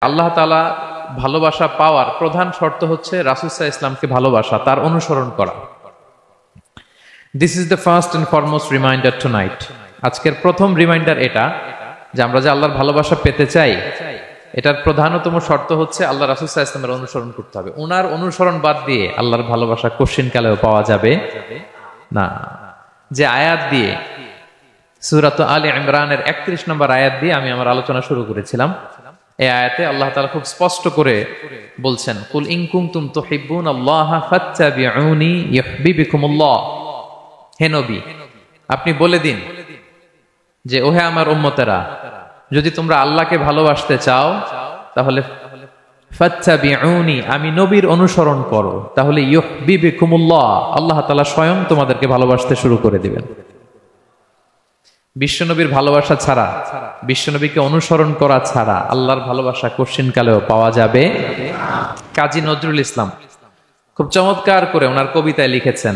আল্লাহ তাআলা ভালোবাসা পাওয়ার প্রধান শর্ত হচ্ছে রাসূল সাল্লাল্লাহু আলাইহি ওয়াসাল্লামকে ভালোবাসা, তার অনুসরণ করা। This is the first and foremost reminder tonight. আজকের প্রথম রিমাইন্ডার এটা যে আমরা যে আল্লাহর ভালোবাসা পেতে চাই, এটার প্রধানতম শর্ত হচ্ছে আল্লাহ রাসূল সাল্লাল্লাহু আলাইহি ওয়াসাল্লামের অনুসরণ করতে হবে। ওনার অনুসরণ বাদ দিয়ে আল্লাহর ভালোবাসা কোশ্চিনকালেও পাওয়া যাবে না। যে আয়াত দিয়ে সূরাত আলে ইমরানের 31 নম্বর আয়াত দিয়ে আমি আমার আলোচনা শুরু করেছিলাম, এই আয়াতে আল্লাহ তাআলা খুব স্পষ্ট করে বলছেন, কুল ইন কুনতুম তুহিব্বুনাল্লাহা ফাত্তাবিউনি ইউহিব্বুকুমুল্লাহ। হে নবী, আপনি বলে দিন যে ওহে আমার উম্মতেরা, যদি তোমরা আল্লাহকে ভালোবাসতে চাও তাহলে ফাত্তাবিউনি, আমি নবীর অনুসরণ করো, তাহলে ইউহিব্বুকুমুল্লাহ, আল্লাহ তাআলা স্বয়ং তোমাদেরকে ভালোবাসতে শুরু করে দিবেন। বিশ্বনবীর ভালোবাসা ছাড়া, বিশ্বনবীকে অনুসরণ করা ছাড়া আল্লাহর ভালোবাসা কোশ্চিনকালেও পাওয়া যাবে। কাজী নজরুল ইসলাম খুব চমৎকার করে ওনার কবিতায় লিখেছেন,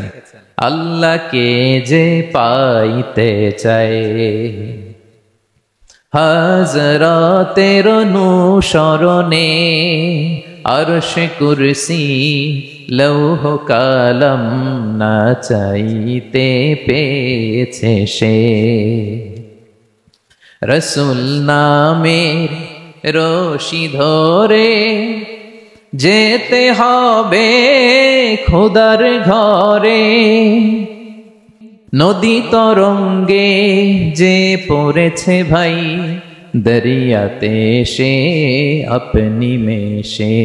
আল্লাহকে যে পাইতে চায় হাজরাতের অনুসরণে, আরশ কুরসি লৌহ কালাম না চাইতে পেয়েছে সে। রসুল নামের রশি ধরে যেতে হবে খোদার ঘরে, নদী তরঙ্গে যে পড়েছে ভাই দরিয়াতে সে আপনি মেশে।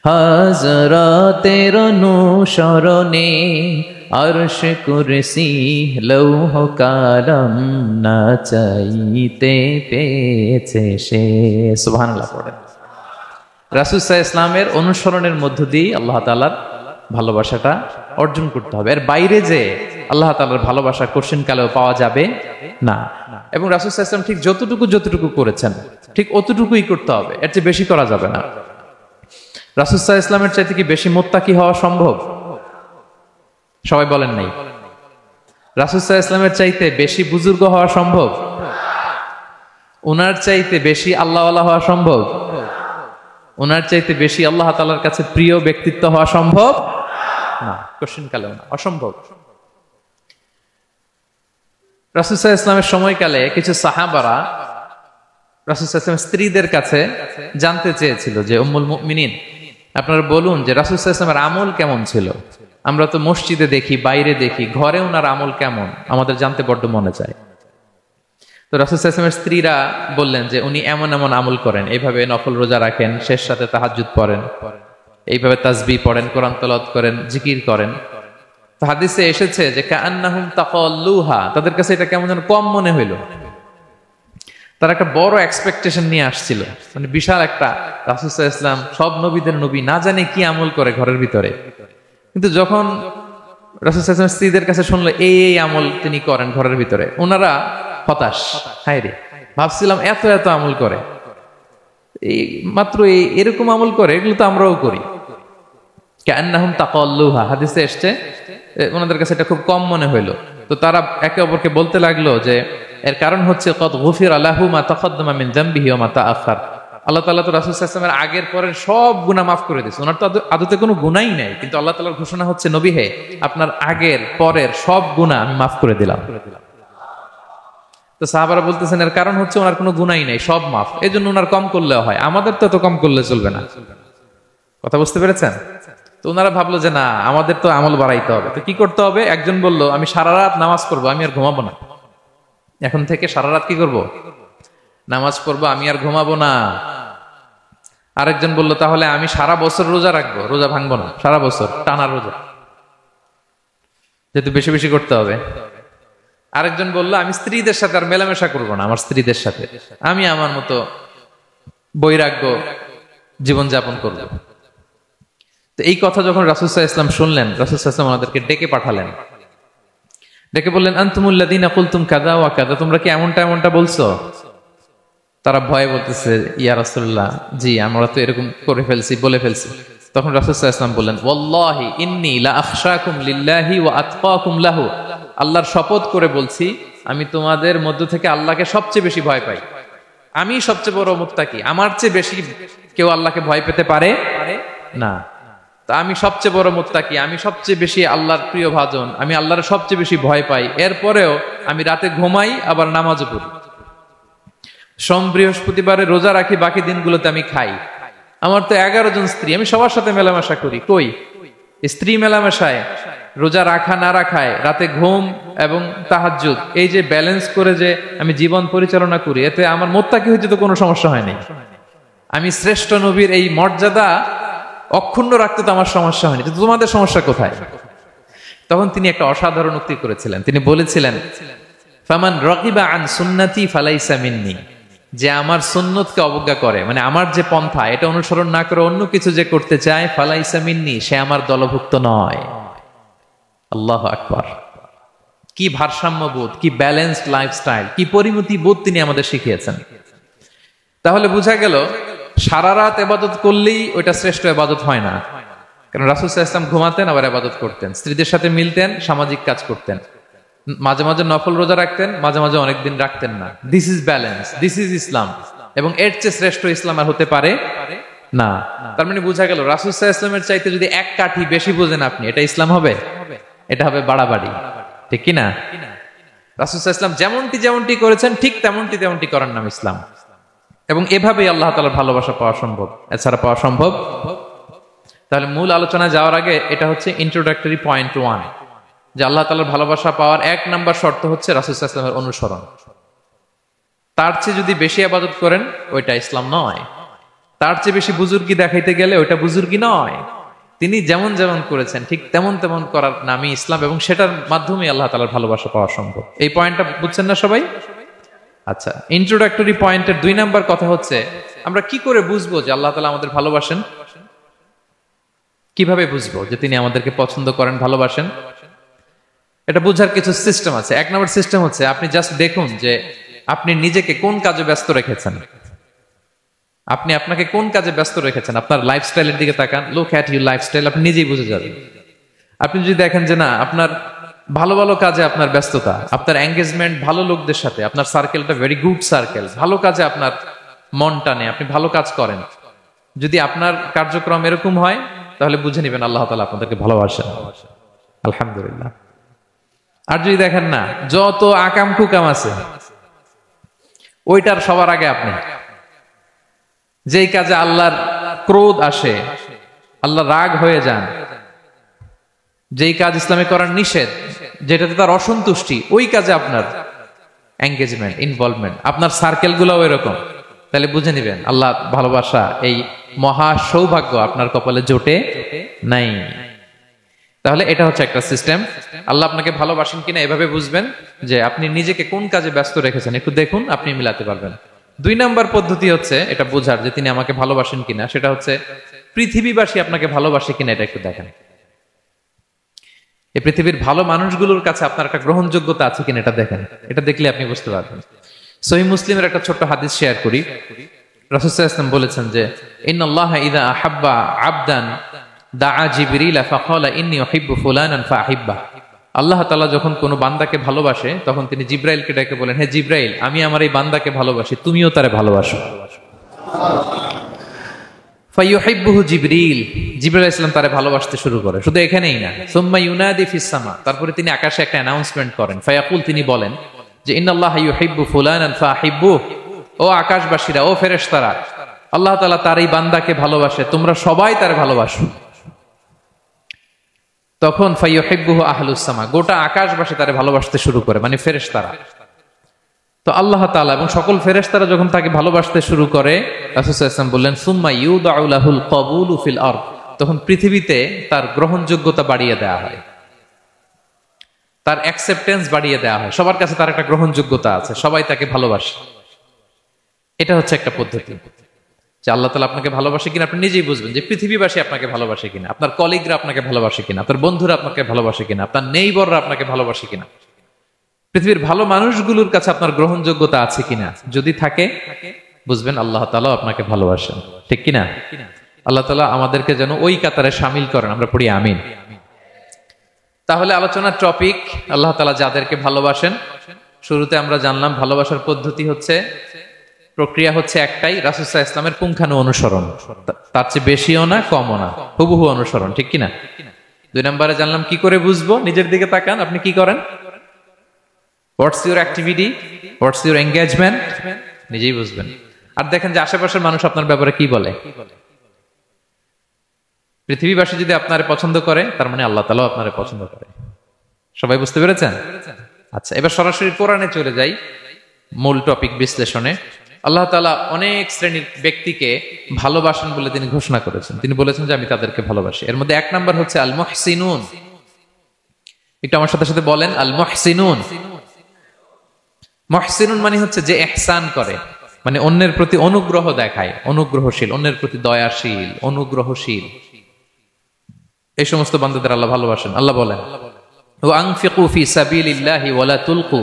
হাজরাতের অনুসরণে আরশ কুরসি লৌহ কালাম না চাইতে পেয়েছে সে। সুবহানাল্লাহ পড়েন। রাসূল সাল্লাল্লাহু আলাইহি ওয়াসাল্লামের অনুসরণের মধ্য দিয়ে আল্লাহ তাআলার ভালোবাসাটা অর্জন করতে হবে। এর বাইরে যে আল্লাহ তাআলার ভালোবাসা কোশ্চিনকালেও পাওয়া যাবে না। এবং রাসূল সাল্লাল্লাহু আলাইহি ওয়াসাল্লাম ঠিক যতটুকু করেছেন ঠিক অতটুকুই করতে হবে, এর চেয়ে বেশি করা যাবে না। রাসূল সাল্লাল্লাহু আলাইহি ওয়াসাল্লামের চাইতে কি বেশি মুত্তাকি হওয়া সম্ভব? সবাই বলেন নাই। রাসূল সাল্লাল্লাহু আলাইহি ওয়াসাল্লামের চাইতে বেশি বুজুর্গ হওয়া সম্ভব? ওনার চাইতে বেশি আল্লাহওয়ালা হওয়া সম্ভব? ওনার চাইতে বেশি আল্লাহ তাআলার কাছে প্রিয় ব্যক্তিত্ব হওয়া সম্ভব না, কোশ্চিনকালেও না, অসম্ভব। রাসূল সাল্লাল্লাহু আলাইহি ওয়াসাল্লামের সময়কালে কিছু সাহাবারা রাসূল সাল্লাল্লাহু আলাইহি ওয়াসাল্লামের স্ত্রীদের কাছে জানতে চেয়েছিল যে উম্মুল মুমিনিন, আপনারা বলুন যে রাসূল সাল্লাল্লাহু আলাইহি ওয়াসাল্লামের আমল কেমন ছিল? আমরা তো মসজিদে দেখি, বাইরে দেখি, ঘরে ওনার আমল কেমন আমাদের জানতে বড্ড মনে চায়। তো রাসূল সাল্লাল্লাহু আলাইহি ওয়াসাল্লামের স্ত্রীরা বললেন যে উনি এমন এমন আমল করেন, এইভাবে নফল রোজা রাখেন, শেষ রাতে তাহাজ্জুদ পড়েন, এইভাবে তাসবিহ পড়েন, কোরআন তেলাওয়াত করেন, জিকির করেন। তো হাদিসে এসেছে যে কাআন্নাহুম তাকাল্লুহা, তাদের কাছে এটা কেমন যেন কম মনে হইল। তারা একটা বড় এক্সপেকটেশন নিয়ে আসছিল, মানে বিশাল একটা, রাসূল সাল্লাল্লাহু আলাইহি ওয়াসাল্লাম সব নবীদের নবী, না জানে কি আমল করে ঘরের ভিতরে। কিন্তু যখন রাসূল সাল্লাল্লাহু আলাইহি ওয়াসাল্লাম স্ত্রীদের কাছে শুনলো এই আমল তিনি করেন ঘরের ভিতরে, ওনারা হতাশ। হায় রে, ভাবছিলাম এত এত আমল করে, এই মাত্র এরকম আমল করে, এগুলো তো আমরাও করি। কাআন্নাহুম তাকাল্লুহা, হাদিসে এসেছে ওনাদের কাছে এটা খুব কম মনে হইলো। তো তারা একে অপরকে বলতে লাগলো যে এর কারণ হচ্ছে কদ গুফিরা লাহু মা তাকাদ্দামা মিন যামবিহি ওয়া মা তাআখার। আল্লাহ তাআলা তো রাসূল সাল্লাল্লাহু আলাইহি ওয়াসাল্লামের আগের পরের সব গুনাহ মাফ করে দিয়েছে। ওনার তো আদতে কোনো গুনাহই নাই, কিন্তু আল্লাহ তাআলার ঘোষণা হচ্ছে নবী হে, আপনার আগের পরের সব গুনাহ আমি মাফ করে দিলাম। তো সাহাবারা বলতেছেন এর কারণ হচ্ছে ওনার কোনো গুনাহই নাই, সব মাফ, এজন্য ওনার কম করলেও হয়, আমাদের তো এত কম করলে চলবে না। কথা বুঝতে পেরেছেন? তো ওনারা ভাবলো যে না, আমাদের তো আমল বাড়াইতে হবে। তো কি করতে হবে? একজন বলল আমি সারা রাত নামাজ পড়বো, আমি আর ঘুমাবো না। এখন থেকে সারা রাত কি করব? নামাজ পড়বো, আমি আর ঘুমাবো না। আরেকজন বলল তাহলে আমি সারা বছর রোজা রাখবো, রোজা ভাঙবো না, সারা বছর টানা রোজা, যেহেতু বেশি বেশি করতে হবে। আরেকজন বলল আমি স্ত্রীদের সাথে আর মেলামেশা করবো না, আমার স্ত্রীদের সাথে আমি আমার মতো বৈরাগ্য জীবনযাপন করব। তো এই কথা যখন রাসূল সাল্লাল্লাহু আলাইহি ওয়াসাল্লাম শুনলেন, রাসূল সাল্লাল্লাহু আলাইহি ওয়াসাল্লাম ওনাদেরকে ডেকে পাঠালেন, ডেকে বললেন আনতুমুল্লাযীনা কুলতুম কাযা ওয়া কাযা, তোমরা কি এমনটা এমনটা বলছো? তারা ভয়ে বলতেছে ইয়া রাসূলুল্লাহ, জি আমরা তো এরকম করে ফেলছি, বলে ফেলছি। তখন রাসূল সাল্লাল্লাহু আলাইহি ওয়াসাল্লাম বললেন ওয়াল্লাহি ইন্নী লা আখশাকুম লিল্লাহি ওয়া আতকাকুম লাহু, আল্লাহর শপথ করে বলছি আমি তোমাদের মধ্য থেকে আল্লাহকে সবচেয়ে বেশি ভয় পাই। আমি সবচেয়ে বড় মুত্তাকি, আমার চেয়ে বেশি কেউ আল্লাহকে ভয় পেতে পারে না। তা আমি সবচেয়ে বড় মুত্তাকি, আমি সবচেয়ে বেশি আল্লাহর প্রিয় ভাজন, আমি আল্লাহর সবচেয়ে বেশি ভয় পাই, এরপরেও আমি রাতে ঘুমাই আবার নামাজও পড়ি, সোম বৃহস্পতিবারে রোজা রাখি, বাকি দিনগুলোতে আমি খাই, আমার তো 11 জন স্ত্রী, আমি সবার সাথে মেলামেশা করি, কই স্ত্রী মেলামেশায়, রোজা রাখা না রাখায়, রাতে ঘুম এবং তাহাজ্জুদ, এই যে ব্যালেন্স করে যে আমি জীবন পরিচালনা করি, এতে আমার মুত্তাকি হইতে তো কোনো সমস্যা হয়নি। আমি শ্রেষ্ঠ নবীর এই মর্যাদা অক্ষুণ্ণ রাখতে তো আমার সমস্যা হয়নি, কিন্তু তোমাদের সমস্যা কোথায়? তখন তিনি একটা অসাধারণ উক্তি করেছিলেন, তিনি বলেছিলেন, ফামান রাগিবা আন সুন্নতি ফালাইসা মিন্নি, যে আমার সুন্নতকে অবজ্ঞা করে, মানে আমার যে পন্থা এটা অনুসরণ না করে অন্য কিছু যে করতে চায়, ফালাইসা মিন্নি, সে আমার দলভুক্ত নয়। আল্লাহু আকবার! কি ভারসাম্যবোধ, কি ব্যালেন্সড লাইফস্টাইল, কি পরিমিতি বোধ তিনি আমাদের শিখিয়েছেন। তাহলে বোঝা গেল সারা রাত ইবাদত করলেই ওইটা শ্রেষ্ঠ ইবাদত হয় না, কারণ রাসূল সাল্লাল্লাহু আলাইহি ওয়াসাল্লাম ঘুমাতেন আবার ইবাদত করতেন, স্ত্রীদের সাথে মিলতেন, সামাজিক কাজ করতেন, মাঝে মাঝে নফল রোজা রাখতেন, মাঝে মাঝে অনেকদিন রাখতেন না। This is balance, this is Islam, এবং এর চেয়ে শ্রেষ্ঠ ইসলাম আর হতে পারে না। তার মানে বোঝা গেল রাসূল সাল্লাল্লাহু আলাইহি ওয়াসাল্লামের চাইতে যদি এক কাঠি বেশি বোঝেন আপনি, এটা ইসলাম হবে? এটা হবে বাড়াবাড়ি, ঠিক কি না? রাসূল সাল্লাল্লাহু আলাইহি ওয়াসাল্লাম যেমনটি করেছেন ঠিক তেমনটি করার নাম ইসলাম, এবং এভাবেই আল্লাহ তাআলার ভালোবাসা পাওয়া সম্ভব, এছাড়া পাওয়া সম্ভব। তাহলে মূল আলোচনায় যাওয়ার আগে এটা হচ্ছে ইন্ট্রোডাক্টরি পয়েন্ট 1, যে আল্লাহ তাআলার ভালোবাসা পাওয়ার 1 নাম্বার শর্ত হচ্ছে রাসূল সাল্লাল্লাহু আলাইহি ওয়াসাল্লামের অনুসরণ। তার চেয়ে যদি বেশি ইবাদত করেন ওইটা ইসলাম নয়, তার চেয়ে বেশি বুজুর্গি দেখাইতে গেলে ওইটা বুজুর্গি নয়। তিনি যেমন যেমন করেছেন ঠিক তেমন তেমন করার নামই ইসলাম, এবং সেটার মাধ্যমে আল্লাহ তাআলার ভালোবাসা পাওয়া সম্ভব। এই পয়েন্টটা বুঝছেন না সবাই? আচ্ছা, ইন্ট্রোডাক্টরি পয়েন্টের 2 নাম্বার কথা হচ্ছে, আমরা কি করে বুঝবো যে আল্লাহ তাআলা আমাদের ভালোবাসেন? কিভাবে বুঝবো যে তিনি আমাদেরকে পছন্দ করেন, ভালোবাসেন? এটা বোঝার কিছু সিস্টেম আছে। 1 নম্বর সিস্টেম হচ্ছে, আপনি জাস্ট দেখুন যে আপনি নিজেকে কোন কাজে ব্যস্ত রেখেছেন, আপনি আপনাকে কোন কাজে ব্যস্ত রেখেছেন। আপনার লাইফস্টাইলের দিকে তাকান, লুক অ্যাট ইউর লাইফস্টাইল, আপনি নিজেই বুঝে যাবেন। আপনি যদি দেখেন যে না, আপনার ভালো ভালো কাজে আপনার ব্যস্ততা, আপনার এঙ্গেজমেন্ট ভালো লোকদের সাথে, আপনার সার্কেলটা ভেরি গুড সার্কেল, ভালো কাজে আপনার মন টানে, আপনি ভালো কাজ করেন, যদি আপনার কার্যক্রম এরকম হয়, তাহলে বুঝে নেবেন আল্লাহ তাআলা আপনাদেরকে ভালোবাসেন। আলহামদুলিল্লাহ। আর যদি দেখেন না, যত আকাম কুকাম আছে ওইটার সবার আগে আপনি, যেই কাজে আল্লাহর ক্রোধ আসে, আল্লাহ রাগ হয়ে যান, যেই কাজ ইসলামে করার নিষেধ, যেটাতে তার অসন্তুষ্টি, ওই কাজে আপনার এঙ্গেজমেন্ট, ইনভলভমেন্ট, আপনার সার্কেল গুলাও এরকম, তাহলে বুঝে নিবেন আল্লাহ ভালোবাসা, এই মহা সৌভাগ্য আপনার কপালে জোটে নাই। তাহলে এটা হচ্ছে একটা সিস্টেম। আল্লাহ আপনাকে ভালোবাসেন কিনা এভাবে বুঝবেন যে আপনি নিজেকে কোন কাজে ব্যস্ত রেখেছেন, একটু দেখুন, আপনি মিলাতে পারবেন। 2 নাম্বার পদ্ধতি হচ্ছে এটা বোঝার যে তিনি আমাকে ভালোবাসেন কিনা, সেটা হচ্ছে পৃথিবীবাসী আপনাকে ভালোবাসে কিনা, এটা একটু দেখেন। এই পৃথিবীর ভালো মানুষগুলোর কাছে আপনার একটা গ্রহণযোগ্যতা আছে কিনা এটা দেখেন, এটা দেখলে আপনি বুঝতে পারবেন। সহিহ মুসলিমের একটা ছোট্ট হাদিস শেয়ার করি। রাসূল সাল্লাল্লাহু আলাইহি ওয়াসাল্লাম বলেছেন যে, ইন্নাল্লাহা ইযা আহাব্বা আবদান দাআ জিবরিল ফাকালা ইন্নী উহিব্বু ফুলানান ফাহিব্বা। আল্লাহ তাআলা যখন কোনো বান্দাকে ভালোবাসে, তখন তিনি জিবরাইলকে ডেকে বলেন, হে জিবরাইল, আমি আমার এই বান্দাকে ভালোবাসি, তুমিও তারে ভালোবাসো। ফায়ুহিব্বুহু জিবরিল, জিবরাইল আলাইহিস সালাম তারে ভালোবাসতে শুরু করে। শুধু এখানেই না, সুম্মা ইউনাদি ফিস সামা, তারপরে তিনি আকাশে একটা অ্যানাউন্সমেন্ট করেন। ফায়াকুল, তিনি বলেন যে, ইন্নাল্লাহা ইউহিব্বু ফুলানান ফাহিব্বু, ও আকাশবাসীরা, ও ফেরেশতারা, আল্লাহ তাআলা তার এই বান্দাকে ভালোবাসে, তোমরা সবাই তারে ভালোবাসো। তখন ফায়ুহিব্বুহু আহলুস সামা, গোটা আকাশবাসী তারে ভালোবাসতে শুরু করে, মানে ফেরেশতারা। তো আল্লাহ তাআলা এবং সকল ফেরেশতারা যখন তাকে ভালোবাসতে শুরু করে, রাসূল সাল্লাল্লাহু আলাইহি ওয়াসাল্লাম বললেন, সুম্মা ইউদাউ লাহুল কবুলু ফিল আরদ, তখন পৃথিবীতে তার গ্রহণযোগ্যতা বাড়িয়ে দেওয়া হয়, তার অ্যাকসেপ্টেন্স বাড়িয়ে দেওয়া হয়, সবার কাছে তার একটা গ্রহণযোগ্যতা আছে, সবাই তাকে ভালোবাসে। এটা হচ্ছে একটা পদ্ধতি যে আল্লাহ তাআলা আপনাকে ভালোবাসে কিনা আপনি নিজেই বুঝবেন, যে পৃথিবীবাসী আপনাকে ভালোবাসে কিনা, আপনার কলিগরা আপনাকে ভালোবাসে কিনা, আপনার বন্ধুরা আপনাকে ভালোবাসে কিনা, আপনার নেইবররা আপনাকে ভালোবাসে কিনা, পৃথিবীর ভালো মানুষগুলোর কাছে আপনার গ্রহণযোগ্যতা আছে কিনা। যদি থাকে, বুঝবেন আল্লাহ তাআলা আপনাকে ভালোবাসেন, ঠিক কিনা? আল্লাহ তাআলা আমাদেরকে যেন ওই কাতারে শামিল করেন, আমরা পড়ি আমিন। তাহলে আলোচনার টপিক, আল্লাহ তাআলা যাদেরকে ভালোবাসেন। শুরুতে আমরা জানলাম ভালোবাসার পদ্ধতি হচ্ছে প্রক্রিয়া হচ্ছে একটাই, রাসূল সাল্লাল্লাহু আলাইহি ইসলামের পুঙ্খানু অনুসরণ, তার চেয়ে বেশিও না কমও না, হুবহু অনুসরণ, ঠিক কিনা? 2 নম্বরে জানলাম কি করে বুঝবো, নিজের দিকে তাকান, আপনি কি করেন, what's your activity, what's your engagement, নিজেই বুঝবেন। আর দেখেন যে আশেপাশের মানুষ আপনার ব্যাপারে কি বলে। পৃথিবীবাসী যদি আপনারে পছন্দ করে, তার মানে আল্লাহ তাআলাও আপনারে পছন্দ করে। সবাই বুঝতে পেরেছেন? আচ্ছা, এবার সরাসরি কোরআনে চলে যাই, মূল টপিক বিশ্লেষণে। আল্লাহ তাআলা অনেক শ্রেণীর ব্যক্তিকে ভালোবাসেন বলে তিনি ঘোষণা করেছেন। তিনি বলেছেন যে আমি তাদেরকে ভালোবাসি। এর মধ্যে 1 নাম্বার হচ্ছে আল মুহসিনুন। একটু আমার সাথে সাথে বলেন, আল মুহসিনুন। মুহসিনুন মানে হচ্ছে যে ইহসান করে, মানে অন্যের প্রতি অনুগ্রহ দেখায়, অনুগ্রহশীল, অন্যের প্রতি দয়াশীল, অনুগ্রহশীল। এই সমস্ত বান্দাদের আল্লাহ ভালোবাসেন। আল্লাহ বলেন, ওয়া আনফিকু ফি সাবিলিল্লাহি ওয়া লা তুলকু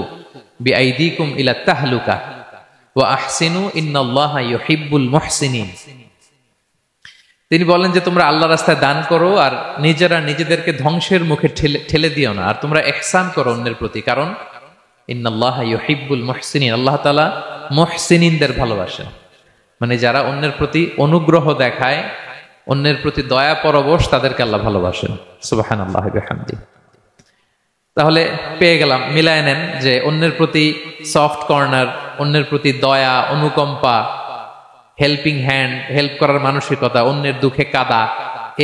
বিআইদিকুম ইলা তাহলুকা ওয়া আহসিনু ইন্নাল্লাহা ইউহিব্বুল মুহসিনিন। তিনি বলেন যে তোমরা আল্লাহর রাস্তায় দান করো আর নিজেরা নিজেদেরকে ধ্বংসের মুখে ঠেলে দিও না, আর তোমরা ইহসান করো অন্যের প্রতি, কারণ ইন্নাল্লাহা ইউহিব্বুল মুহসিনিন, আল্লাহ তাআলা মুহসিনিনদের ভালোবাসেন, মানে যারা অন্যের প্রতি অনুগ্রহ দেখায়, অন্যের প্রতি দয়া পরবশ, তাদেরকে আল্লাহ ভালোবাসেন। সুবহানাল্লাহি ওয়া বিহামদিহি। তাহলে পেয়ে গেলাম, মিলায় নেন যে অন্যের প্রতি সফট কর্নার, অন্যের প্রতি দয়া, অনুকম্পা, হেল্পিং হ্যান্ড, হেল্প করার মানসিকতা, অন্যের দুঃখে কাদা,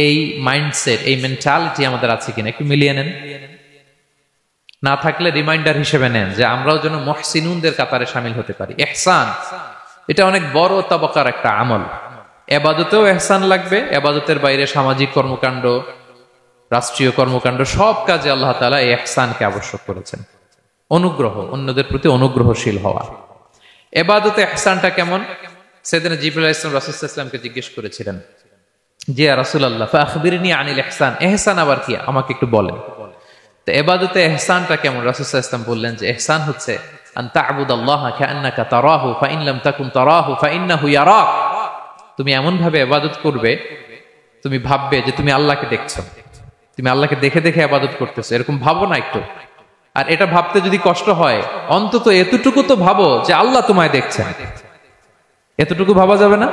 এই মাইন্ডসেট, এই মেন্টালিটি আমাদের আছে কিনা একটু মিলিয়ে নেন। না থাকলে রিমাইন্ডার হিসেবে নেন যে আমরাও যেন মুহসিনুনদের কাতারে শামিল হতে পারি। ইহসান এটা অনেক বড় তবকার একটা আমল। ইবাদতেও ইহসান লাগবে, ইবাদতের বাইরে সামাজিক কর্মকাণ্ড, রাষ্ট্রীয় কর্মকাণ্ড, সব কাজে আল্লাহ তাআলা এই ইহসানকে আবশ্যক করেছেন। অনুগ্রহ, অন্যদের প্রতি অনুগ্রহশীল হওয়া। ইবাদতে ইহসানটা কেমন? সাইয়েদনা জিবরাইল আলাইহিস সালাম রাসূল সাল্লাল্লাহু আলাইহি ওয়াসাল্লামকে জিজ্ঞেস করেছিলেন যে ইয়া রাসূলুল্লাহ ফাখবিরনি আনিল ইহসান, ইহসান আবার কি, আমাকে একটু বলেন। তো ইবাদতে ইহসানটা কেমন? রাসূল সাল্লাল্লাহু আলাইহি ওয়াসাল্লাম বললেন যে ইহসান হচ্ছে আন তা'বুদাল্লাহা কাআন্নাকা তারাহু ফাইন লাম তাকুন তারাহু ফাইন্নাহু ইয়ারাক। তুমি এমন ভাবে ইবাদত করবে, তুমি ভাববে যে তুমি আল্লাহকে দেখছো, তুমি আল্লাহকে দেখে দেখে ইবাদত করতেছো, এরকম ভাবো না একটু। আর এটা ভাবতে যদি কষ্ট হয়, অন্তত এতটুকু তো ভাবো যে আল্লাহ তোমায় দেখছেন। এতটুকু ভাবা যাবে না?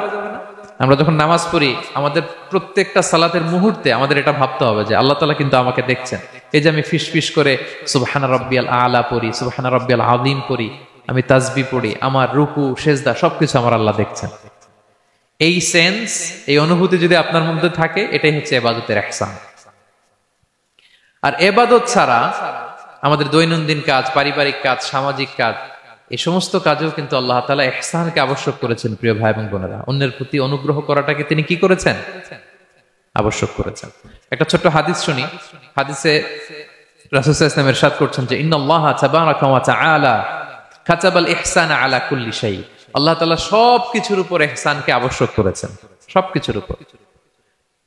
আমরা যখন নামাজ পড়ি, আমাদের প্রত্যেকটা সালাতের মুহূর্তে আমাদের এটা ভাবতে হবে যে আল্লাহ তাআলা কিন্তু আমাকে দেখছেন। এই যে আমি ফিসফিস করে সুবহানা রাব্বিয়াল আলা পড়ি, সুবহানা রাব্বিয়াল আযীম পড়ি, আমি তাসবিহ পড়ি, আমার রুকু সেজদা সবকিছু আমার আল্লাহ দেখছেন। এই সেন্স, এই অনুভূতি যদি আপনার মধ্যে থাকে, এটাই হচ্ছে ইবাদতের ইহসান। আর ইবাদত ছাড়া আমাদের দৈনন্দিন কাজ, পারিবারিক কাজ, সামাজিক কাজ, এই সমস্ত কাজেও কিন্তু আল্লাহ তাআলা ইহসানকে আবশ্যক করেছেন। প্রিয় ভাই এবং বোনেরা, অন্যের প্রতি অনুগ্রহ করাটাকে তিনি কি করেছেন? আবশ্যক করেছেন। একটা ছোট্ট হাদিস শুনি। হাদিসে রাসূল সাল্লাল্লাহু আলাইহি ওয়াসাল্লাম ইরশাদ করছেন যে ইন্নাল্লাহা তাবারাকা ওয়া তাআলা কাতাবাল ইহসানা আলা কুল্লি শাই। আল্লাহ তাআলা সবকিছুর উপর ইহসানকে আবশ্যক করেছেন, সবকিছুর উপর।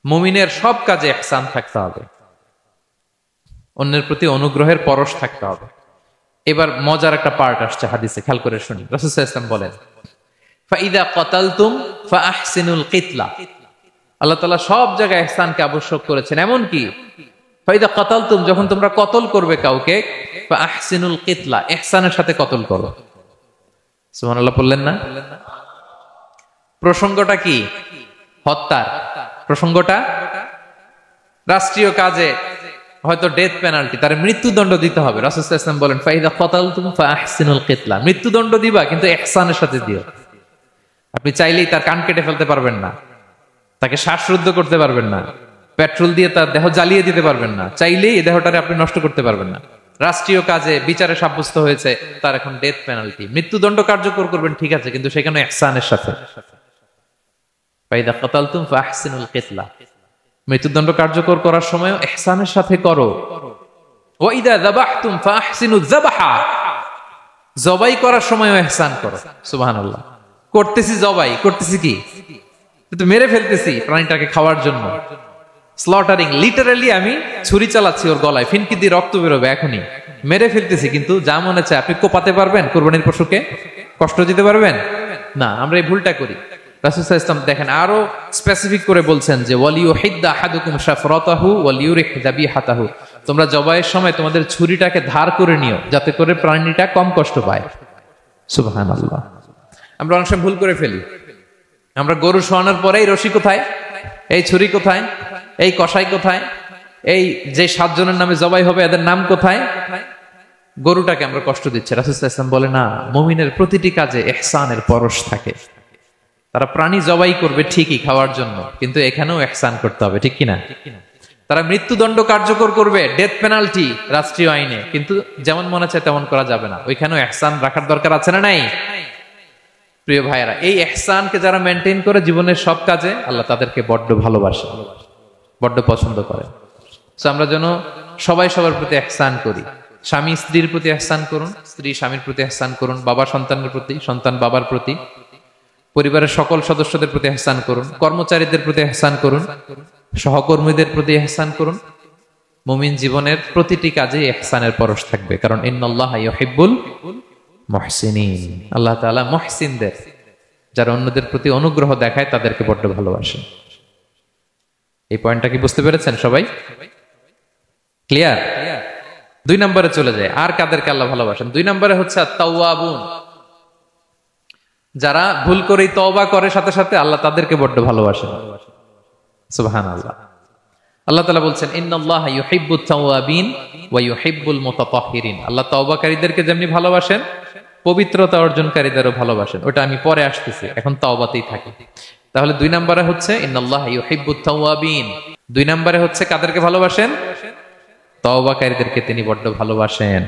মুমিনের সব কাজে ইহসান থাকতে হবে, অন্যের প্রতি অনুগ্রহের পরশ থাকতে হবে। এবার মজার একটা পার্ট আসছে হাদিসে, খেয়াল করে শুনি। রাসূল সাল্লাল্লাহু আলাইহি ওয়াসাল্লাম বলেন ফাইদা কাতালতুম ফাআহসিনুল কিতলা। আল্লাহ তাআলা সব জায়গায় ইহসানকে আবশ্যক করেছেন। এমন কি ফাইদা কাতালতুম, যখন তোমরা কতল করবে কাউকে, ফাআহসিনুল কিতলা, ইহসানের সাথে কতল করো। সুবহানাল্লাহ বললেন না? প্রসঙ্গটা কি? হত্যার প্রসঙ্গটা। রাষ্ট্রীয় কাজে হয়তো ডেথ পেনাল্টি, তার মৃত্যুদণ্ড দিতে হবে। রাসূল সাল্লাল্লাহু আলাইহি ওয়াসাল্লাম বলেন ফাইদা কাতালতুম ফাআহসিনুল কিতলা, মৃত্যুদণ্ড দিবা কিন্তু ইহসানের সাথে দিও। আপনি চাইলেই তার কান কেটে ফেলতে পারবেন না, তাকে শ্বাসরুদ্ধ করতে পারবেন না, পেট্রোল দিয়ে তার দেহ জ্বালিয়ে দিতে পারবেন না, চাইলেই এই দেহটারে আপনি নষ্ট করতে পারবেন না। রাষ্ট্রীয় কাজে বিচারে সাব্যস্ত হয়েছে তার এখন ডেথ পেনাল্টি, মৃত্যুদণ্ড কার্যকর করবেন, ঠিক আছে, কিন্তু সেখানে ইহসানের সাথে। ফাইদা কাতালতুম ফাআহসিনুল কিতলা, মৃত্যুদণ্ড কার্যকর করার সময় ইহসানের সাথে করো। ওয়া ইদা যাবাহতুম ফাআহসিনুয যাবাহা, জবাই করার সময় ইহসান করো। সুবহানাল্লাহ। করতেছি জবাই, করতেছি কি? তো মেরে ফেলতেছি প্রাণীটাকে খাওয়ার জন্য, স্লটারিং, লিটারালি আমি ছুরি চালাচ্ছি ওর গলায়, ফিনকি দিয়ে রক্ত বেরোবে এখনই, মেরে ফেলতেছি। কিন্তু যা মনে চায় আপনি কোপাতে পারবেন? কুরবানির পশুকে কষ্ট দিতে পারবেন না। আমরা এই ভুলটা করি। রাসূল সাল্লাল্লাহু আলাইহি ওয়াসাল্লাম দেখেন আরো স্পেসিফিক করে বলছেন যে ওয়ালিউহিদ্দা আহাদুকুম শাফরাতাহু ওয়ালিউরিহ যাবিহাতাহু, তোমরা জবাইয়ের সময় তোমাদের ছুরিটাকে ধার করে নিও যাতে করে প্রাণীটা কম কষ্ট পায়। সুবহানাল্লাহ। আমরা অনেক সময় ভুল করে ফেলি। আমরা গরু শোয়ানোর পরে এই রশি কোথায়, এই ছুরি কোথায়, এই কষাই কোথায়, এই যে 7 জনের নামে জবাই হবে এদের নাম কোথায়, গরুটাকে আমরা কষ্ট দিচ্ছি। রাসূল সাল্লাল্লাহু আলাইহি ওয়াসাল্লাম বলে না, মুমিনের প্রতিটি কাজে ইহসানের পরশ থাকে। তারা প্রাণী জবাই করবে ঠিকই খাওয়ার জন্য, কিন্তু এখানেও ইহসান করতে হবে, ঠিক কিনা? তারা মৃত্যুদণ্ড কার্যকর করবে, ডেথ পেনাল্টি রাষ্ট্রীয় আইনে, কিন্তু যেমন মনে চায় তেমন করা যাবে না। ওইখানেও ইহসান রাখার দরকার আছে না নাই? প্রিয় ভাইয়েরা, এই ইহসানকে যারা মেনটেন করে জীবনের সব কাজে, আল্লাহ তাদেরকে বড্ড ভালোবাসে, বড্ড পছন্দ করে। তো আমরা যেন সবাই সবার প্রতি ইহসান করি। স্বামী স্ত্রীর প্রতি ইহসান করুন, স্ত্রী স্বামীর প্রতি ইহসান করুন, বাবা সন্তানের প্রতি, সন্তান বাবার প্রতি, পরিবারের সকল সদস্যদের প্রতি ইহসান করুন, কর্মচারীদের প্রতি ইহসান করুন, সহকর্মীদের প্রতি ইহসান করুন। মুমিন জীবনের প্রতিটি কাজে ইহসানের পরশ থাকবে, কারণ ইন্নাল্লাহা ইউহিব্বুল মুহসিনিন। আল্লাহ তাআলা মুহসিনদের, যারা অন্যদের প্রতি অনুগ্রহ দেখায়, তাদেরকে বড্ড ভালোবাসেন। এই পয়েন্টটা কি বুঝতে পেরেছেন সবাই? ক্লিয়ার? 2 নম্বরে চলে যায়, আর কাদেরকে আল্লাহ ভালোবাসেন? 2 নম্বরে হচ্ছে আত-তাওয়াবুন, যারা ভুল করেই তওবা করে সাথে সাথে, আল্লাহ তাদেরকে বড্ড ভালোবাসেন। সুবহানাল্লাহ। আল্লাহ তাআলা বলছেন ইন্নাল্লাহা ইউহিব্বুত তাওয়াবিন ওয়া ইউহিব্বুল মুতাতাহহিরিন। আল্লাহ তওবাকারীদেরকে যেমনি ভালোবাসেন, পবিত্রতা অর্জনকারীদেরও ভালোবাসেন। ওটা আমি পরে আসতেছি, এখন তওবাতেই থাকি। তাহলে 2 নম্বরে হচ্ছে ইন্নাল্লাহা ইউহিব্বুত তাওয়াবিন। 2 নম্বরে হচ্ছে কাদেরকে ভালোবাসেন? তওবাকারীদেরকে তিনি বড্ড ভালোবাসেন।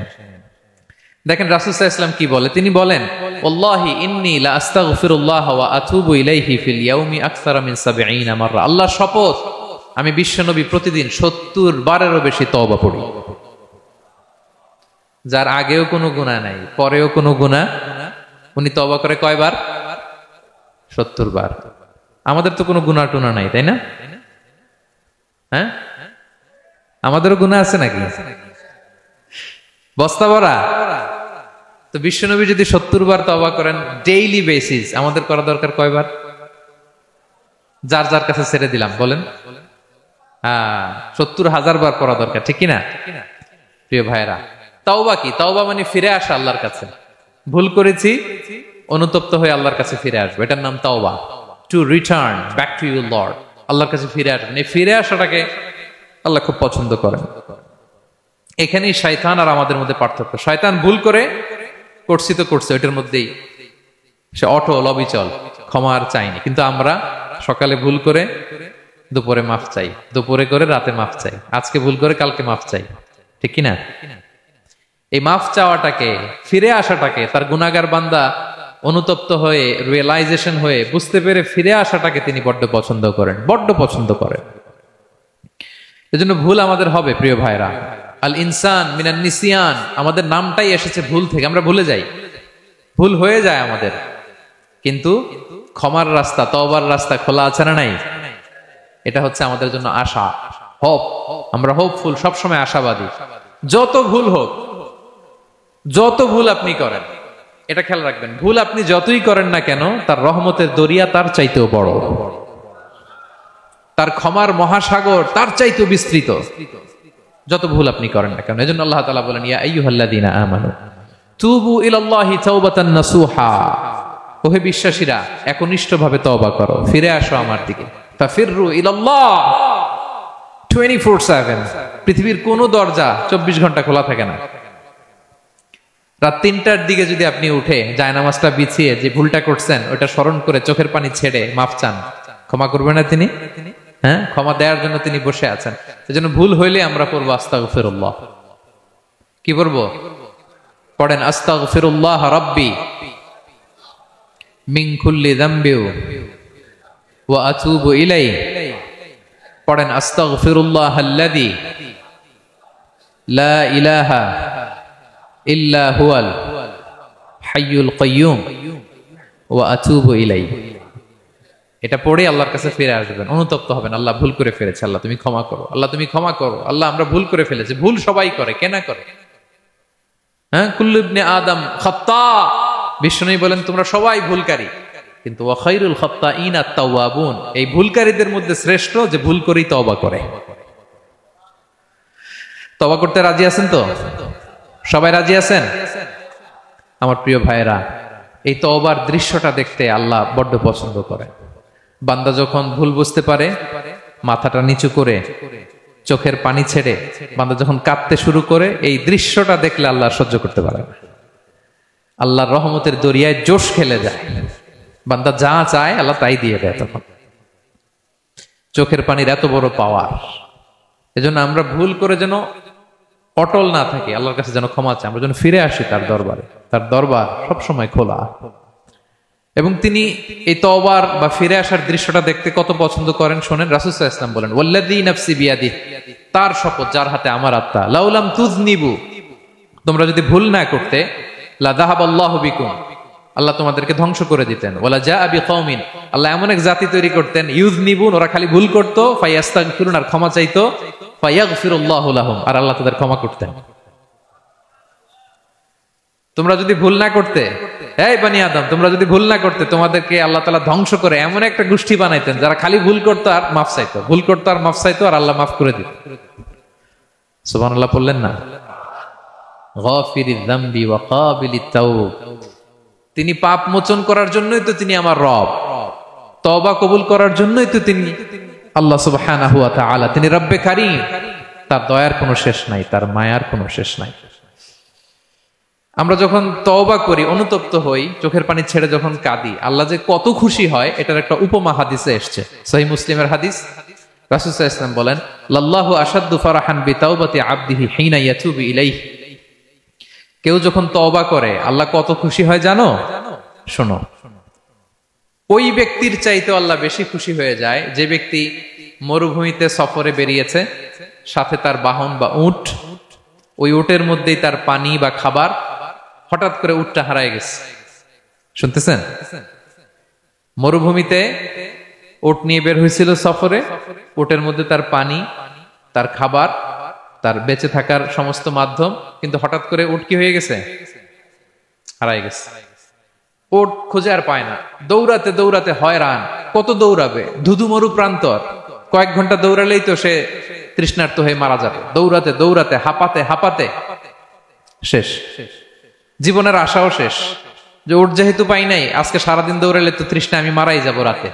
দেখেন রাসূল সাল্লাল্লাহু আলাইহি ওয়াসাল্লাম কি বলে, তিনি বলেন ওয়াল্লাহি ইন্নী লা আস্তাগফিরুল্লাহ ওয়া আতুবু ইলাইহি ফিল ইয়াউমি আকসারা মিন 70 মাররা। আল্লাহর শপথ, আমি বিশ্বনবী প্রতিদিন 70 বারেরও বেশি তওবা পড়ি। যার আগেও কোনো গুনাহ নাই, পরেও কোনো গুনাহ, উনি তওবা করে কয়বার? 70 বার। আমাদের তো কোনো গুনাহ টুনা নাই, তাই না? হ্যাঁ, আমাদেরও গুনাহ আছে নাকি? বস্তা ভরা। তো বিশ্বনবী যদি 70 বার তওবা করেন ডেইলি বেসিস, আমাদের করা দরকার কয়বার? যার যার কাছে ছেড়ে দিলাম, বলেন। 70,000 বার করা দরকার, ঠিক কিনা? প্রিয় ভাইরা, তাওবা কি? তাওবা মানে ফিরে আসা আল্লাহর কাছে। ভুল করেছি, অনুতপ্ত হয়ে আল্লাহর কাছে ফিরে আসবো, এটার নাম তাওবা। To return back to your Lord, আল্লাহর কাছে ফিরে আসবেন। এই ফিরে আসাটাকে আল্লাহ খুব পছন্দ করেন। এখানেই শয়তান আর আমাদের মধ্যে পার্থক্য। শয়তান ভুল করে করছি তো করছে, ওইটার মধ্যেই সে অটল অবিচল, ক্ষমা আর চাইনি। কিন্তু আমরা সকালে ভুল করে দুপুরে মাফ চাই, দুপুরে করে রাতে মাফ চাই, আজকে ভুল করে কালকে মাফ চাই, ঠিক কিনা? এই মাফ চাওয়াটাকে, ফিরে আসাটাকে, তার গুনাহগার বান্দা অনুতপ্ত হয়ে, রিয়েলাইজেশন হয়ে, বুঝতে পেরে ফিরে আসাটাকে তিনি বড্ড পছন্দ করেন, বড্ড পছন্দ করেন। এজন্য ভুল আমাদের হবে প্রিয় ভাইরা। আল ইনসান মিনান নিসিয়ান, আমাদের নামটাই এসেছে ভুল থেকে। আমরা ভুলে যাই, ভুল হয়ে যায় আমাদের, কিন্তু ক্ষমার রাস্তা, তওবার রাস্তা খোলা আছে না নাই? এটা হচ্ছে আমাদের জন্য আশা, হোপ। আমরা হোপফুল, সবসময় আশাবাদী। যত ভুল হোক, যত ভুল আপনি করেন, এটা খেয়াল রাখবেন, ভুল আপনি যতই করেন না কেন, তার রহমতের দরিয়া তার চাইতেও বড়, তার ক্ষমার মহাসাগর তার চাইতেও বিস্তৃত, যত ভুল আপনি করেন না কেন। এজন্য আল্লাহ তাআলা বলেন ইয়া আইয়ুহাল্লাযীনা আমানু তুবু ইলাল্লাহি তাওবাতান নাসুহা, ওহে বিশ্বাসীরা একনিষ্ঠভাবে তওবা করো, ফিরে আসো আমার দিকে। ফাফিররু ইলাল্লাহ 24/7। পৃথিবীর কোনো দরজা 24 ঘন্টা খোলা থাকে না। রাত 3টার দিকে যদি আপনি উঠে জায়নামাজটা বিছিয়ে যে ভুলটা করছেন ওটা স্মরণ করে চোখের পানি ছেড়ে মাফ চান, ক্ষমা করবেন না তিনি? হ্যাঁ, ক্ষমা দেওয়ার জন্য তিনি বসে আছেন। সেজন্য ভুল হইলে আমরা পড়বো আস্তাগফিরুল্লাহ। কি পড়বো? পড়েন আস্তাগফিরুল্লাহ রাব্বি মিন কুল্লি যামবি ওয়া আতুবু ইলাইহি। পড়েন আস্তাগফিরুল্লাহাল্লাযী লা ইলাহা ইল্লা হুয়াল হাইয়ুল কাইয়্যুম ওয়া আতুবু ইলাইহি। এটা পড়ে আল্লাহর কাছে ফিরে আসবেন, অনুতপ্ত হবেন, আল্লাহ ভুল করে ফেলেছে, আল্লাহ তুমি ক্ষমা করো, আল্লাহ তুমি ক্ষমা করো, আল্লাহ আমরা ভুল করে ফেলেছি। ভুল সবাই করে, কে না করে? হ্যাঁ, কুল্লু ইবনে আদম খাত্তা। বিষ্ণু বলেন তোমরা সবাই ভুলকারী, কিন্তু ওয়া খায়রুল খাত্তাইনা আত-তাওয়াবুন, এই ভুলকারীদের মধ্যে শ্রেষ্ঠ যে ভুল করেই তওবা করে। তওবা করতে রাজি আছেন তো? সবাই রাজি আছেন? আমার প্রিয় ভাইয়েরা, এই তওবার দৃশ্যটা দেখতে আল্লাহ বড্ড পছন্দ করে। বান্দা যখন ভুল বুঝতে পারে, মাথাটা নিচু করে চোখের পানি ছেড়ে বান্দা যখন কাঁদতে শুরু করে, এই দৃশ্যটা দেখলে আল্লাহ সহ্য করতে পারে না। আল্লাহর রহমতের দরিয়ায় জোশ খেলে যায়, বান্দা যা চায় আল্লাহ তাই দিয়ে দেয়। তখন চোখের পানির এত বড় পাওয়ার। এজন্য আমরা ভুল করে যেন অটল না থাকি, আল্লাহর কাছে যেন ক্ষমা চাই, আমরা যেন ফিরে আসি তার দরবারে। তার দরবার সবসময় খোলা। এবং তিনি এই তওবার বা ফিরে আসার দৃশ্যটা দেখতে কত পছন্দ করেন শোনেন। রাসূল সাল্লাল্লাহু আলাইহি ওয়াসাল্লাম বলেন, ওয়াল্লাযী নাফসি বিয়াদিহি, তার শপথ যার হাতে আমার আত্মা, লাউলাম তুযনিবু, তোমরা যদি ভুল না করতে, লা যাহাবাল্লাহু বিকুম, আল্লাহ তোমাদেরকে ধ্বংস করে দিতেন। ওয়ালা জাআ বিকওমিন, আল্লাহ এমন এক জাতি তৈরি করতেন, ইউযনিবুন, ওরা খালি ভুল করত, ফায়াস্তাগফিরুন, আর ক্ষমা চাইতো, ফায়াগফিরুল্লাহু লাহুম, আর আল্লাহ তাদের ক্ষমা করতেন। তোমরা যদি ভুল না করতে, এই বনি আদম, তোমরা যদি ভুল না করতে, তোমাদেরকে আল্লাহ তাআলা ধ্বংস করে এমন একটা গোষ্ঠী বানাইতেন যারা খালি ভুল করতো আর মাফ চাইতো, ভুল করতো আর মাফ চাইতো, আর আল্লাহ মাফ করে দিত। সুবহানাল্লাহ বললেন না? গাফিরিয যামবি ওয়া কাবিলিত তাওব, তিনি পাপ মোচন করার জন্যই তো তিনি আমার রব, তওবা কবুল করার জন্যই তো তিনি আল্লাহ সুবহানাহু ওয়া তাআলা, তিনি রব্বে কারীম। তার দয়ার কোনো শেষ নাই, তার মায়ার কোনো শেষ নাই। আমরা যখন তওবা করি, অনুতপ্ত হই, চোখের পানি ছেড়ে যখন কাঁদি, আল্লাহ যে কত খুশি হয় এটার একটা উপমা হাদিসে এসেছে, সহিহ মুসলিমের হাদিস। রাসূল সাল্লাল্লাহু আলাইহি ওয়াসাল্লাম বলেন, লাল্লাহু আশাদ্দু ফারাহান বিতাওবাতি আবদিহি হিনা ইয়াতুবু ইলাইহি, কেউ যখন তওবা করে আল্লাহ কত খুশি হয় জানো? শোনো, ওই ব্যক্তির চাইতে আল্লাহ বেশি খুশি হয়ে যায় যে ব্যক্তি মরুভূমিতে সফরে বেরিয়েছে, সাথে তার বাহন বা উট, ওই উটের মধ্যেই তার পানি বা খাবার, হঠাৎ করে উটটা হারায় গেছে। শুনতেছেন? মরুভূমিতে উট নিয়ে বের হয়েছিল সফরে, উটের মধ্যে তার পানি, তার খাবার, তার বেঁচে থাকার সমস্ত মাধ্যম, কিন্তু হঠাৎ করে উট কি হয়ে গেছে? হারায় গেছে। উট খুঁজে আর পায় না, দৌড়াতে দৌড়াতে হয়রান। কত দৌড়াবে? ধুধু মরু প্রান্তর, কয়েক ঘন্টা দৌড়ালেই তো সে তৃষ্ণার্ত হয়ে মারা যাবে। দৌড়াতে দৌড়াতে হাঁপাতে হাঁপাতে শেষ, জীবনের আশাও শেষ, যে উট যেহেতু পাই নাই, আজকে সারাদিন দৌড়ালে তো তৃষ্ণা আমি মারাই যাব রাতে।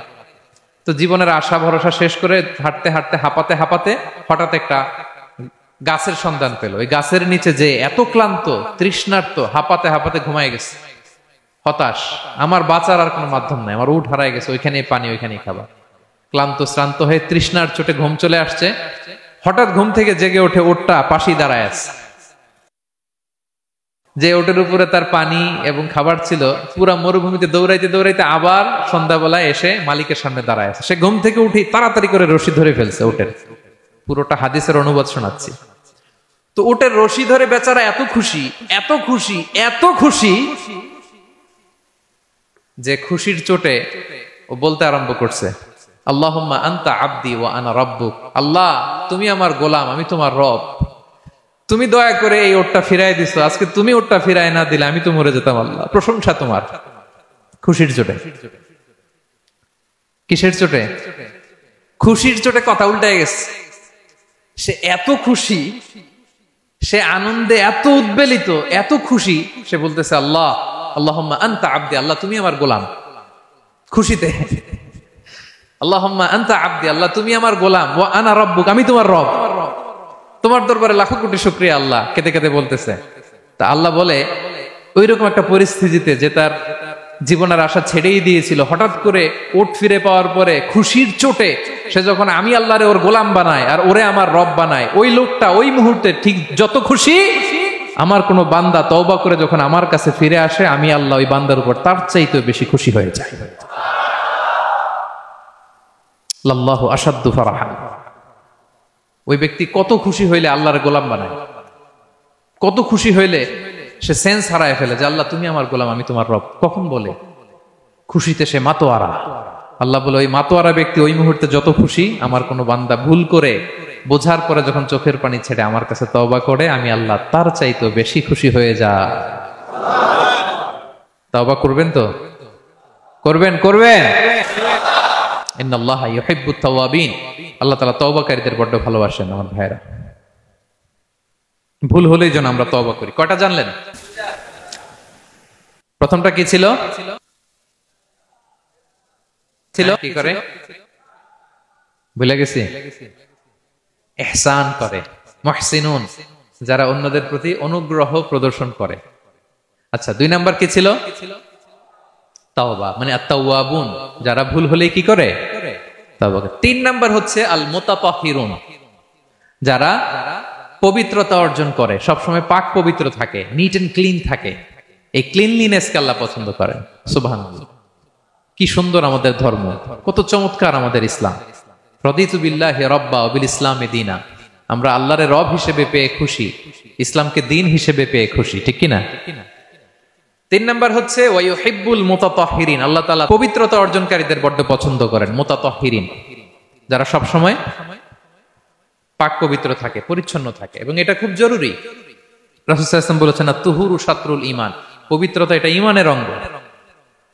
তো জীবনের আশা ভরসা শেষ করে হাঁটতে হাঁটতে হাঁপাতে হাঁপাতে হঠাৎ একটা গাছের সন্ধান পেল। ওই গাছের নিচে যে এত ক্লান্ত, তৃষ্ণার্ত, হাঁপাতে হাঁপাতে ঘুমায় গেছে, হতাশ, আমার বাঁচার আর কোনো মাধ্যম নাই, আমার উট হারায় গেছে, ওইখানেই পানি, ওইখানেই খাবার। ক্লান্ত শ্রান্ত হয়ে তৃষ্ণার চোটে ঘুম চলে আসছে। হঠাৎ ঘুম থেকে জেগে ওঠে, উটটা পাশেই দাঁড়ায় আছে। যে ওটের উপরে তার পানি এবং খাবার ছিল, পুরা মরুভূমিতে দৌড়াইতে দৌড়াইতে আবার সন্ধ্যাবেলায় এসে মালিকের সামনে দাঁড়ায় আছে। সে ঘুম থেকে উঠি তাড়াতাড়ি করে রশি ধরে ফেলছে উটের। পুরোটা হাদিসের অনুবাদ শোনাচ্ছি। তো উটের রশি ধরে বেচারা এত খুশি, এত খুশি, এত খুশি, যে খুশির চোটে ও বলতে আরম্ভ করছে, আল্লাহুম্মা আনতা আবদি ওয়া আনা রাব্বুক, আল্লাহ তুমি আমার গোলাম, আমি তোমার রব, তুমি দয়া করে এই ওটটা ফিরাই দিছো, আজকে তুমি ওটটা ফিরাই না দিলে আমি তো মরে যেতাম। আল্লাহ প্রশংসা তোমার। খুশির চোটে। কিসের চোটে? খুশির চোটে কথা উল্টে গেছে। সে এত খুশি, সে আনন্দে এত উদ্বেলিত, এত খুশি, সে বলতেছে আল্লাহ, আল্লাহুম্মা আনতা আবদি, আল্লাহ তুমি আমার গোলাম। খুশিতে আল্লাহুম্মা আনতা আবদি, আল্লাহ তুমি আমার গোলাম, ওয়া আনা রাব্বুক, আমি তোমার রব, তোমার দরবারে লাখো কোটি শুকরিয়া। আল্লাহ কেঁদে কেঁদে বলতেছে। তা আল্লাহ বলে, ওইরকম একটা পরিস্থিতিতে যে তার জীবনের আশা ছেড়েই দিয়েছিল, হঠাৎ করে ওট ফিরে পাওয়ার পরে খুশির চোটে সে যখন আমি আল্লাহরে ওর গোলাম বানায় আর ওরে আমার রব বানায়, ওই লোকটা ওই মুহূর্তে ঠিক যত খুশি, আমার কোনো বান্দা তওবা করে যখন আমার কাছে ফিরে আসে, আমি আল্লাহ ওই বান্দার উপর তার চাইতে বেশি খুশি হয়ে যায়। লাল্লাহু আশাদ্দু ফারাহান। ওই ব্যক্তি কত খুশি হইলে আল্লাহর গোলাম বানায়, কত খুশি হইলে সে সেন্স হারায় ফেলে যে আল্লাহ তুমি আমার গোলাম, আমি তোমার রব। কখন বলে? খুশিতে সে মাতোয়ারা। আল্লাহ বলে, ওই মাতোয়ারা ব্যক্তি ওই মুহূর্তে যত খুশি, আমার কোনো বান্দা ভুল করে বোঝার পরে যখন চোখের পানি ছেড়ে আমার কাছে তওবা করে, আমি আল্লাহ তার চাইতে বেশি খুশি হয়ে যা। তওবা করবেন তো? করবেন, করবেন। ইন্নাল্লাহা ইউহিব্বুত তাওয়াবিন। আল্লাহ তাআলা তওবাকারীদের বড় ভালোবাসেন। আমার ভাইরা, ভুল হলেই যেন আমরা তওবা করি। কয়টা জানলেন? প্রথমটা কি ছিল? কি করে? ভুলে গেছি। ইহসান করে, মুহসিনুন, যারা অন্যদের প্রতি অনুগ্রহ প্রদর্শন করে। আচ্ছা, 2 নাম্বার কি ছিল? তাওবা, মানে আত-তাওয়াবুন, যারা ভুল হলে কি করে? তাওবা করে। 3 নাম্বার হচ্ছে আল মুতাতাহহিরুন, যারা পবিত্রতা অর্জন করে, সবসময় পাক পবিত্র থাকে, নিট এন্ড ক্লিন থাকে। এই ক্লিনলিনেসকে আল্লাহ পছন্দ করেন। সুবহানাল্লাহ, কি সুন্দর আমাদের ধর্ম, কত চমৎকার আমাদের ইসলাম। রাদিতু বিল্লাহি রাব্বা ওয়া বিল ইসলামি দীনা, আমরা আল্লাহরে রব হিসেবে পেয়ে খুশি, ইসলামকে দিন হিসেবে পেয়ে খুশি, ঠিক কি না? 3 নাম্বার হচ্ছে ওয়া ইউহিব্বুল মুতাতাহহিরিন, আল্লাহ তাআলা পবিত্রতা অর্জনকারীদের বড় পছন্দ করেন। মুতাতাহহিরিন, যারা সব সময় পাক পবিত্র থাকে, পরিচ্ছন্ন থাকে, এবং এটা খুব জরুরি। রাসূল সাল্লাল্লাহু আলাইহি ওয়াসাল্লাম বলেছেন না, তুহুরু শাতরুল ঈমান, পবিত্রতা এটা ঈমানের অঙ্গ।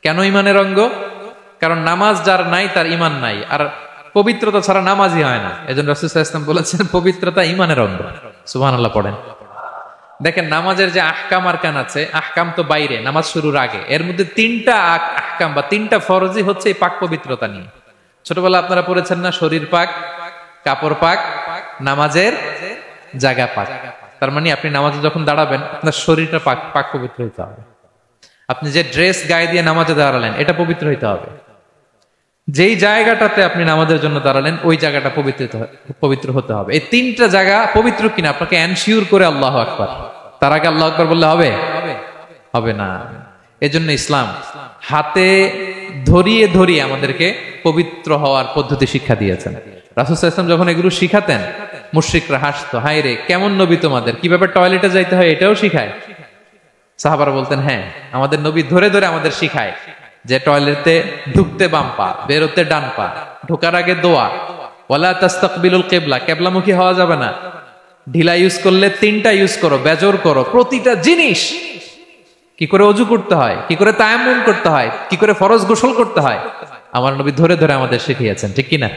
কেন ঈমানের অঙ্গ? কারণ নামাজ যার নাই তার ঈমান নাই, আর পবিত্রতা ছাড়া নামাজই হয় না। এজন্য রাসূল সাল্লাল্লাহু আলাইহি ওয়াসাল্লাম বলেছেন পবিত্রতা ঈমানের অঙ্গ। সুবহানাল্লাহ পড়েন। দেখেন, নামাজের যে আহকাম আরকান আছে, আহকাম তো বাইরে, নামাজ শুরুর আগে। এর মধ্যে 3টা আহকাম বা 3টা ফরজই হচ্ছে এই পাক পবিত্রতা নিয়ে। ছোটবেলা আপনারা পড়েছেন না, শরীর পাক, কাপড় পাক, নামাজের জায়গা পাক। তার মানে আপনি নামাজে যখন দাঁড়াবেন, আপনার শরীরটা পাক পবিত্র হইতে হবে। আপনি যে ড্রেস গায়ে দিয়ে নামাজে দাঁড়ালেন, এটা পবিত্র হইতে হবে। যেই জায়গাটাতে আপনি নামাজের জন্য দাঁড়ালেন, ওই জায়গাটা পবিত্র হতে হবে। এই 3টা জায়গা পবিত্র কিনা আপনাকে এনশিওর করে আল্লাহু আকবার, তার আগে আল্লাহু আকবার বললে হবে? হবে না। এজন্য ইসলাম হাতে ধরিয়ে ধরিয়ে আমাদেরকে পবিত্র হওয়ার পদ্ধতি শিক্ষা দিয়েছেন। রাসূল সাল্লাল্লাহু আলাইহি ওয়াসাল্লাম যখন এগুলো শিখাতেন, মুশরিকরা হাসতো, হায় রে কেমন নবী তোমাদের, কিভাবে টয়লেটে যাইতে হয় এটাও শিখায়। সাহাবারা বলতেন, হ্যাঁ, আমাদের নবী ধরে ধরে আমাদের শিখায় যে টয়লেটে ঢুকতে বাম পা, বেরোতে ডান পা, ঢোকার আগে দোয়া, ওয়ালা তাস্তাকবিলুল কিবলা, কিবলামুখী হওয়া যাবে না, ঢিলা ইউজ করলে 3টা ইউজ করো, বেজর করো, প্রতিটা জিনিস, কি করে ওযু করতে হয়, কি করে তায়াম্মুম করতে হয়, কি করে ফরজ গোসল করতে হয়, আমার নবী ধরে ধরে আমাদের শিখিয়েছেন, ঠিক কি না?